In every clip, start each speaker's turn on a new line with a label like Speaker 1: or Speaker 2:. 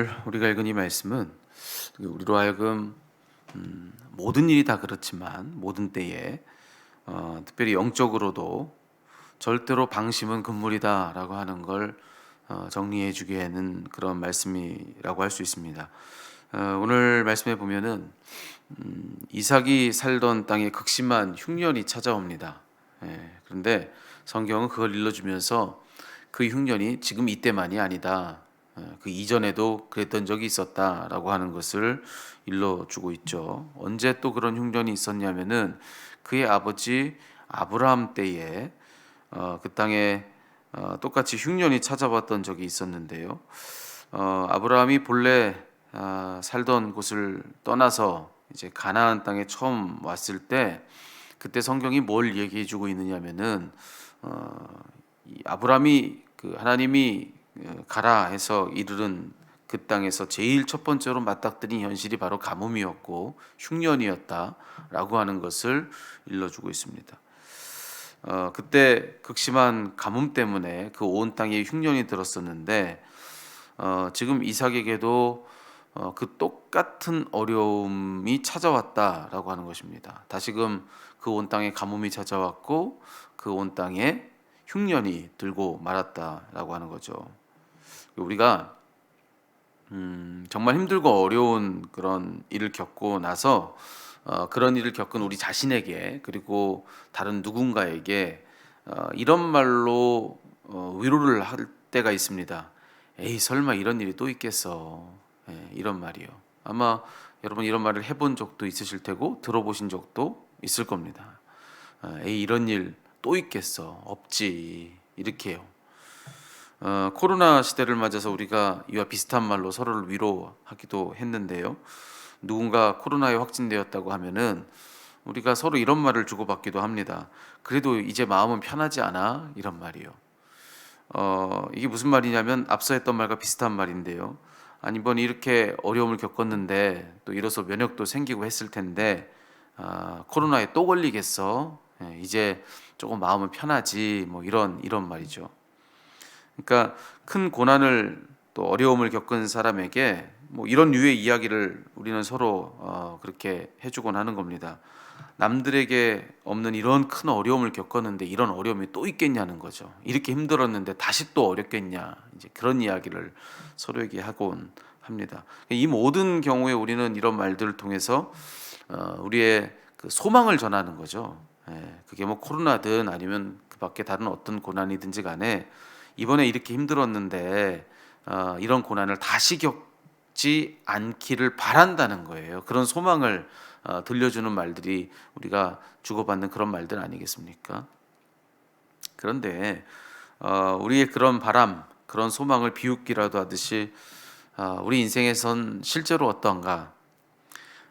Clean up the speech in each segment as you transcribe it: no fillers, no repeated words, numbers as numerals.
Speaker 1: 오늘 우리가 읽은 이 말씀은 우리로 하여금 모든 일이 다 그렇지만 모든 때에 특별히 영적으로도 절대로 방심은 금물이다라고 하는 걸 정리해 주기에는 그런 말씀이라고 할 수 있습니다. 오늘 말씀에 보면은 이삭이 살던 땅에 극심한 흉년이 찾아옵니다. 그런데 성경은 그걸 일러주면서 그 흉년이 지금 이때만이 아니다. 그 이전에도 그랬던 적이 있었다라고 하는 것을 일러주고 있죠. 언제 또 그런 흉년이 있었냐면은 그의 아버지 아브라함 때에 그 땅에 똑같이 흉년이 찾아왔던 적이 있었는데요. 아브라함이 본래 살던 곳을 떠나서 이제 가나안 땅에 처음 왔을 때 그때 성경이 뭘 얘기해주고 있느냐면은 이 아브라함이 그 하나님이 가라 해서 이르른 그 땅에서 제일 첫 번째로 맞닥뜨린 현실이 바로 가뭄이었고 흉년이었다라고 하는 것을 일러주고 있습니다. 그때 극심한 가뭄 때문에 그 온 땅에 흉년이 들었었는데 지금 이삭에게도 그 똑같은 어려움이 찾아왔다라고 하는 것입니다. 다시금 그 온 땅에 가뭄이 찾아왔고 그 온 땅에 흉년이 들고 말았다라고 하는 거죠. 우리가 정말 힘들고 어려운 그런 일을 겪고 나서 그런 일을 겪은 우리 자신에게 그리고 다른 누군가에게 이런 말로 위로를 할 때가 있습니다. 에이 설마 이런 일이 또 있겠어. 이런 말이요. 아마 여러분 이런 말을 해본 적도 있으실 테고 들어보신 적도 있을 겁니다. 에이 이런 일 또 있겠어. 없지. 이렇게요. 코로나 시대를 맞아서 우리가 이와 비슷한 말로 서로를 위로하기도 했는데요. 누군가 코로나에 확진되었다고 하면은 우리가 서로 이런 말을 주고받기도 합니다. 그래도 이제 마음은 편하지 않아? 이런 말이요. 이게 무슨 말이냐면 앞서 했던 말과 비슷한 말인데요. 아니 이번에 이렇게 어려움을 겪었는데 또 이로써 면역도 생기고 했을 텐데 코로나에 또 걸리겠어? 이제 조금 마음은 편하지? 뭐 이런 말이죠. 그러니까 큰 고난을 또 어려움을 겪은 사람에게 뭐 이런 류의 이야기를 우리는 서로 그렇게 해주곤 하는 겁니다. 남들에게 없는 이런 큰 어려움을 겪었는데 이런 어려움이 또 있겠냐는 거죠. 이렇게 힘들었는데 다시 또 어렵겠냐. 이제 그런 이야기를 서로에게 하곤 합니다. 이 모든 경우에 우리는 이런 말들을 통해서 우리의 그 소망을 전하는 거죠. 그게 뭐 코로나든 아니면 그 밖에 다른 어떤 고난이든지 간에 이번에 이렇게 힘들었는데 이런 고난을 다시 겪지 않기를 바란다는 거예요. 그런 소망을 들려주는 말들이 우리가 주고받는 그런 말들 아니겠습니까? 그런데 우리의 그런 바람, 그런 소망을 비웃기라도 하듯이 우리 인생에선 실제로 어떤가?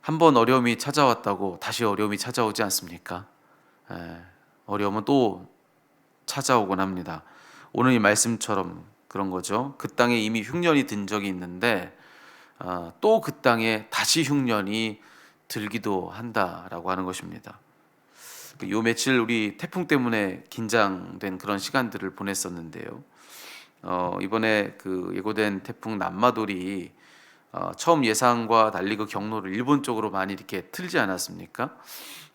Speaker 1: 한번 어려움이 찾아왔다고 다시 어려움이 찾아오지 않습니까? 어려움은 또 찾아오곤 합니다. 오늘 이 말씀처럼 그런 거죠. 그 땅에 이미 흉년이 든 적이 있는데 또 그 땅에 다시 흉년이 들기도 한다라고 하는 것입니다. 요 며칠 우리 태풍 때문에 긴장된 그런 시간들을 보냈었는데요. 이번에 그 예고된 태풍 남마돌이 처음 예상과 달리 그 경로를 일본 쪽으로 많이 이렇게 틀지 않았습니까?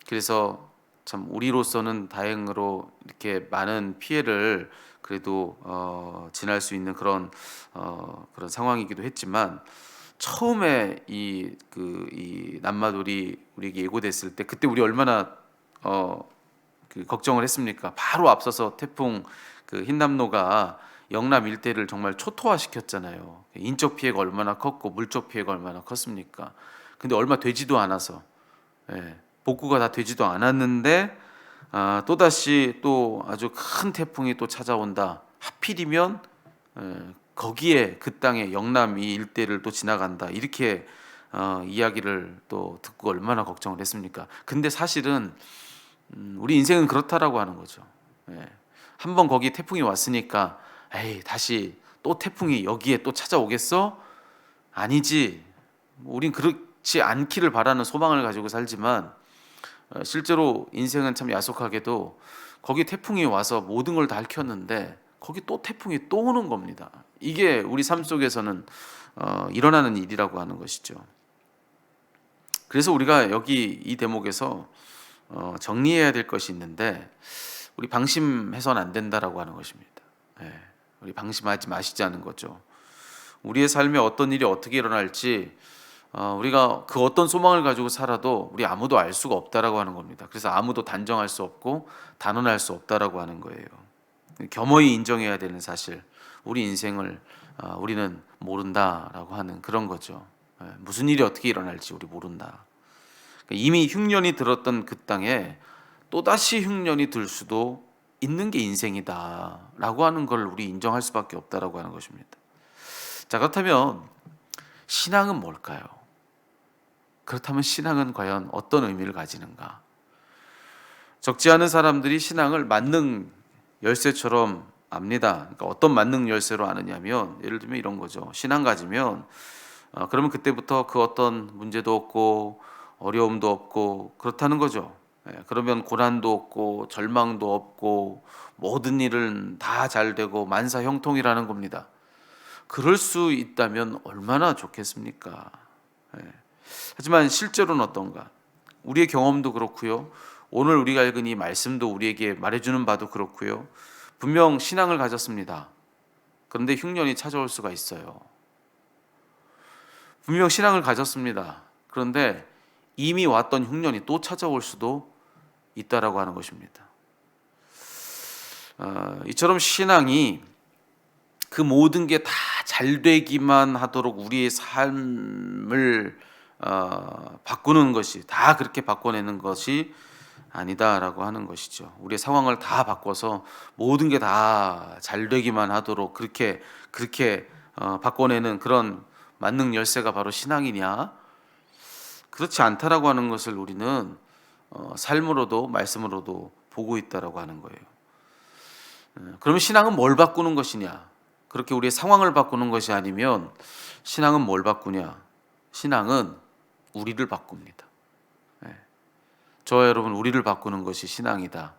Speaker 1: 그래서 참 우리로서는 다행으로 이렇게 많은 피해를 그래도 지날 수 있는 그런 상황이기도 했지만 처음에 이 남마돌이 우리에게 예고됐을 때 그때 우리 얼마나 그 걱정을 했습니까? 바로 앞서서 태풍 그 흰남노가 영남 일대를 정말 초토화시켰잖아요. 인적 피해가 얼마나 컸고 물적 피해가 얼마나 컸습니까? 근데 얼마 되지도 않아서 복구가 다 되지도 않았는데 또다시 또 아주 큰 태풍이 또 찾아온다. 하필이면 거기에 그 땅에 영남 이 일대를 또 지나간다. 이렇게 이야기를 또 듣고 얼마나 걱정을 했습니까? 근데 사실은 우리 인생은 그렇다라고 하는 거죠. 한번 거기 태풍이 왔으니까 에이 다시 또 태풍이 여기에 또 찾아오겠어? 아니지. 우린 그렇지 않기를 바라는 소망을 가지고 살지만 실제로 인생은 참 야속하게도 거기 태풍이 와서 모든 걸 다 핥혔는데 거기 또 태풍이 또 오는 겁니다. 이게 우리 삶 속에서는 일어나는 일이라고 하는 것이죠. 그래서 우리가 여기 이 대목에서 정리해야 될 것이 있는데, 우리 방심해서는 안 된다라고 하는 것입니다. 예, 우리 방심하지 마시자는 거죠. 우리의 삶에 어떤 일이 어떻게 일어날지 우리가 그 어떤 소망을 가지고 살아도 우리 아무도 알 수가 없다라고 하는 겁니다. 그래서 아무도 단정할 수 없고 단언할 수 없다라고 하는 거예요. 겸허히 인정해야 되는 사실, 우리 인생을 우리는 모른다라고 하는 그런 거죠. 무슨 일이 어떻게 일어날지 우리 모른다. 이미 흉년이 들었던 그 땅에 또다시 흉년이 들 수도 있는 게 인생이다라고 하는 걸 우리 인정할 수밖에 없다라고 하는 것입니다. 자, 그렇다면 신앙은 뭘까요? 그렇다면 신앙은 과연 어떤 의미를 가지는가? 적지 않은 사람들이 신앙을 만능 열쇠처럼 압니다. 그러니까 어떤 만능 열쇠로 아느냐면, 예를 들면 이런 거죠. 신앙 가지면 그러면 그때부터 그 어떤 문제도 없고 어려움도 없고 그렇다는 거죠. 그러면 고난도 없고 절망도 없고 모든 일은 다 잘 되고 만사 형통이라는 겁니다. 그럴 수 있다면 얼마나 좋겠습니까? 하지만 실제로는 어떤가? 우리의 경험도 그렇고요. 오늘 우리가 읽은 이 말씀도 우리에게 말해주는 바도 그렇고요. 분명 신앙을 가졌습니다. 그런데 흉년이 찾아올 수가 있어요. 분명 신앙을 가졌습니다. 그런데 이미 왔던 흉년이 또 찾아올 수도 있다라고 하는 것입니다. 이처럼 신앙이 그 모든 게 다 잘 되기만 하도록 우리의 삶을 바꾸는 것이, 다 그렇게 바꿔내는 것이 아니다라고 하는 것이죠. 우리의 상황을 다 바꿔서 모든 게 다 잘 되기만 하도록 그렇게 바꿔내는 그런 만능 열쇠가 바로 신앙이냐? 그렇지 않다라고 하는 것을 우리는 삶으로도 말씀으로도 보고 있다라고 하는 거예요. 그러면 신앙은 뭘 바꾸는 것이냐? 그렇게 우리의 상황을 바꾸는 것이 아니면 신앙은 뭘 바꾸냐? 신앙은 우리를 바꿉니다. 저와 여러분, 우리를 바꾸는 것이 신앙이다,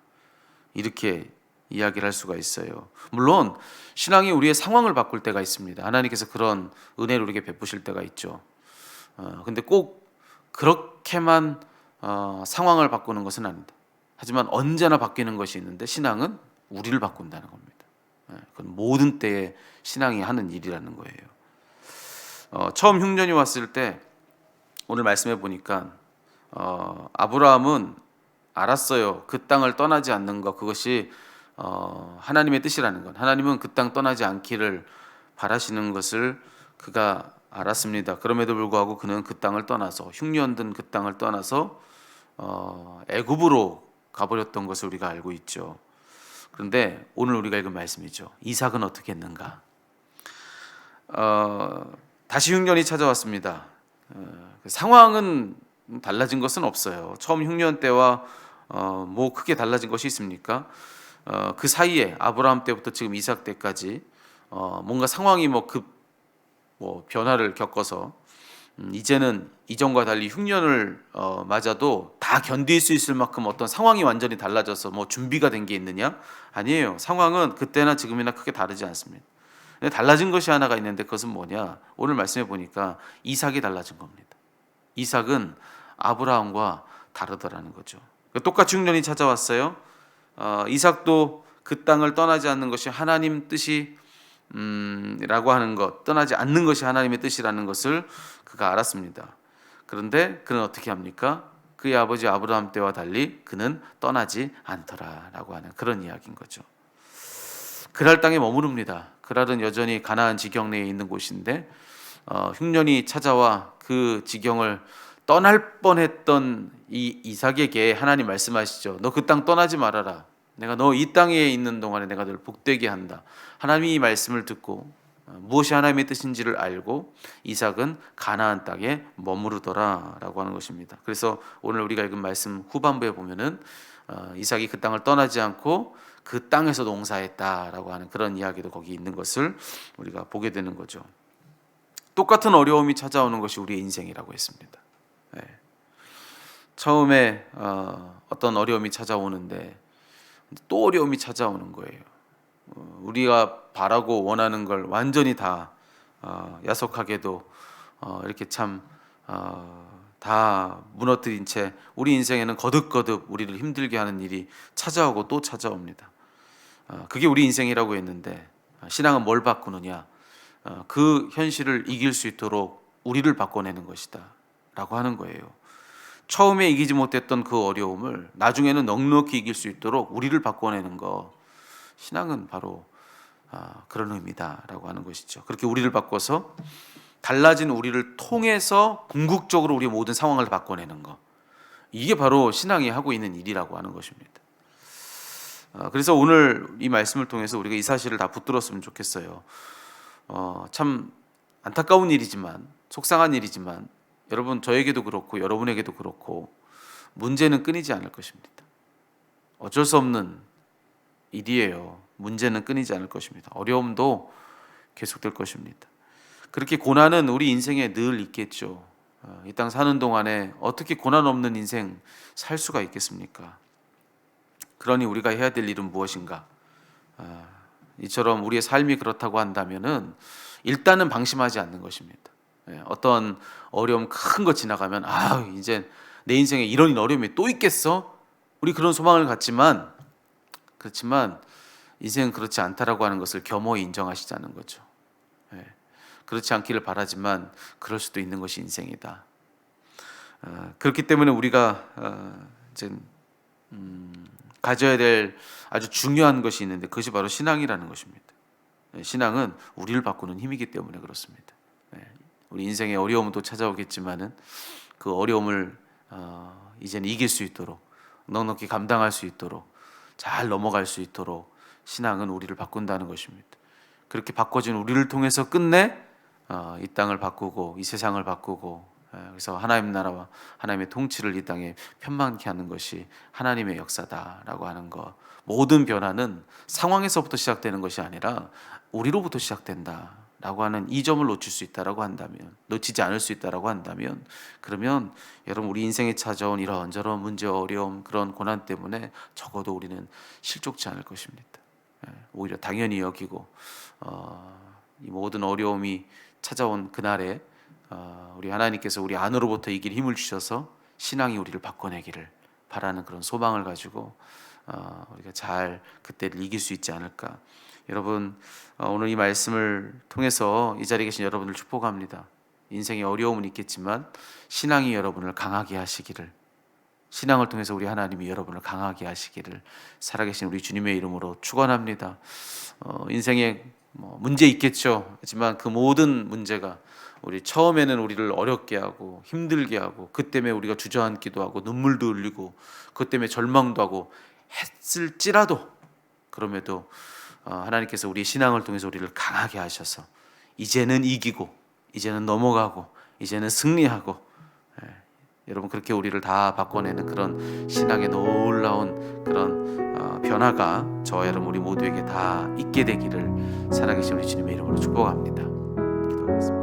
Speaker 1: 이렇게 이야기를 할 수가 있어요. 물론 신앙이 우리의 상황을 바꿀 때가 있습니다. 하나님께서 그런 은혜를 우리에게 베푸실 때가 있죠. 근데 꼭 그렇게만 상황을 바꾸는 것은 아니다. 하지만 언제나 바뀌는 것이 있는데, 신앙은 우리를 바꾼다는 겁니다. 그건 모든 때에 신앙이 하는 일이라는 거예요. 처음 흉년이 왔을 때 오늘 말씀해 보니까 아브라함은 알았어요. 그 땅을 떠나지 않는 것, 그것이 하나님의 뜻이라는 것. 하나님은 그 땅 떠나지 않기를 바라시는 것을 그가 알았습니다. 그럼에도 불구하고 그는 그 땅을 떠나서, 흉년든 그 땅을 떠나서 애굽으로 가버렸던 것을 우리가 알고 있죠. 그런데 오늘 우리가 읽은 말씀이죠. 이삭은 어떻게 했는가? 다시 흉년이 찾아왔습니다. 상황은 달라진 것은 없어요. 처음 흉년 때와 뭐 크게 달라진 것이 있습니까? 그 사이에 아브라함 때부터 지금 이삭 때까지 뭔가 상황이 변화를 겪어서 이제는 이전과 달리 흉년을 맞아도 다 견딜 수 있을 만큼 어떤 상황이 완전히 달라져서 뭐 준비가 된 게 있느냐? 아니에요. 상황은 그때나 지금이나 크게 다르지 않습니다. 근데 달라진 것이 하나가 있는데, 그것은 뭐냐? 오늘 말씀해 보니까 이삭이 달라진 겁니다. 이삭은 아브라함과 다르더라는 거죠. 똑같이 흉년이 찾아왔어요. 이삭도 그 땅을 떠나지 않는 것이 하나님 뜻이 라고 하는 것, 떠나지 않는 것이 하나님의 뜻이라는 것을 그가 알았습니다. 그런데 그는 어떻게 합니까? 그의 아버지 아브라함 때와 달리 그는 떠나지 않더라라고 하는 그런 이야기인 거죠. 그랄 땅에 머무릅니다. 그랄은 여전히 가나안 지경 내에 있는 곳인데 흉년이 찾아와 그 지경을 떠날 뻔했던 이 이삭에게 하나님 말씀하시죠. 너 그 땅 떠나지 말아라. 내가 너 이 땅에 있는 동안에 내가 널 복되게 한다. 하나님이 이 말씀을 듣고 무엇이 하나님의 뜻인지를 알고 이삭은 가나안 땅에 머무르더라라고 하는 것입니다. 그래서 오늘 우리가 읽은 말씀 후반부에 보면은 이삭이 그 땅을 떠나지 않고 그 땅에서 농사했다라고 하는 그런 이야기도 거기 있는 것을 우리가 보게 되는 거죠. 똑같은 어려움이 찾아오는 것이 우리의 인생이라고 했습니다. 처음에 어떤 어려움이 찾아오는데 또 어려움이 찾아오는 거예요. 우리가 바라고 원하는 걸 완전히 다 야속하게도 이렇게 참 다 무너뜨린 채 우리 인생에는 거듭거듭 우리를 힘들게 하는 일이 찾아오고 또 찾아옵니다. 그게 우리 인생이라고 했는데 신앙은 뭘 바꾸느냐? 그 현실을 이길 수 있도록 우리를 바꿔내는 것이다 라고 하는 거예요. 처음에 이기지 못했던 그 어려움을 나중에는 넉넉히 이길 수 있도록 우리를 바꿔내는 거, 신앙은 바로 그런 의미다라고 하는 것이죠. 그렇게 우리를 바꿔서 달라진 우리를 통해서 궁극적으로 우리의 모든 상황을 바꿔내는 거, 이게 바로 신앙이 하고 있는 일이라고 하는 것입니다. 그래서 오늘 이 말씀을 통해서 우리가 이 사실을 다 붙들었으면 좋겠어요. 참 안타까운 일이지만, 속상한 일이지만, 여러분 저에게도 그렇고 여러분에게도 그렇고 문제는 끊이지 않을 것입니다. 어쩔 수 없는 일이에요. 문제는 끊이지 않을 것입니다. 어려움도 계속될 것입니다. 그렇게 고난은 우리 인생에 늘 있겠죠. 이 땅 사는 동안에 어떻게 고난 없는 인생 살 수가 있겠습니까? 그러니 우리가 해야 될 일은 무엇인가? 이처럼 우리의 삶이 그렇다고 한다면은 일단은 방심하지 않는 것입니다. 어떤 어려움 큰 거 지나가면 이제 내 인생에 이런 어려움이 또 있겠어? 우리 그런 소망을 갖지만, 그렇지만 인생은 그렇지 않다라고 하는 것을 겸허히 인정하시자는 거죠. 그렇지 않기를 바라지만 그럴 수도 있는 것이 인생이다. 그렇기 때문에 우리가 이제 가져야 될 아주 중요한 것이 있는데 그것이 바로 신앙이라는 것입니다. 신앙은 우리를 바꾸는 힘이기 때문에 그렇습니다. 우리 인생에 어려움도 찾아오겠지만은 그 어려움을 이제는 이길 수 있도록, 넉넉히 감당할 수 있도록, 잘 넘어갈 수 있도록 신앙은 우리를 바꾼다는 것입니다. 그렇게 바꿔진 우리를 통해서 끝내 이 땅을 바꾸고 이 세상을 바꾸고, 그래서 하나님 나라와 하나님의 통치를 이 땅에 편만케 하는 것이 하나님의 역사다라고 하는 것. 모든 변화는 상황에서부터 시작되는 것이 아니라 우리로부터 시작된다라고 하는 이 점을 놓치지 않을 수 있다라고 한다면, 그러면 여러분 우리 인생에 찾아온 이런저런 문제, 어려움, 그런 고난 때문에 적어도 우리는 실족지 않을 것입니다. 오히려 당연히 여기고 이 모든 어려움이 찾아온 그날에 우리 하나님께서 우리 안으로부터 이길 힘을 주셔서 신앙이 우리를 바꿔내기를 바라는 그런 소망을 가지고 우리가 잘 그때를 이길 수 있지 않을까. 여러분 오늘 이 말씀을 통해서 이 자리에 계신 여러분을 축복합니다. 인생에 어려움은 있겠지만 신앙이 여러분을 강하게 하시기를, 신앙을 통해서 우리 하나님이 여러분을 강하게 하시기를 살아계신 우리 주님의 이름으로 축원합니다. 인생에 문제 있겠죠. 하지만 그 모든 문제가 우리 처음에는 우리를 어렵게 하고 힘들게 하고 그 때문에 우리가 주저앉기도 하고 눈물도 흘리고 그 때문에 절망도 하고 했을지라도, 그럼에도 하나님께서 우리의 신앙을 통해서 우리를 강하게 하셔서 이제는 이기고 이제는 넘어가고 이제는 승리하고, 여러분 그렇게 우리를 다 바꿔내는 그런 신앙의 놀라운 그런 변화가 저와 여러분 우리 모두에게 다 있게 되기를 살아계신 우리 주님의 이름으로 축복합니다. 기도하겠습니다.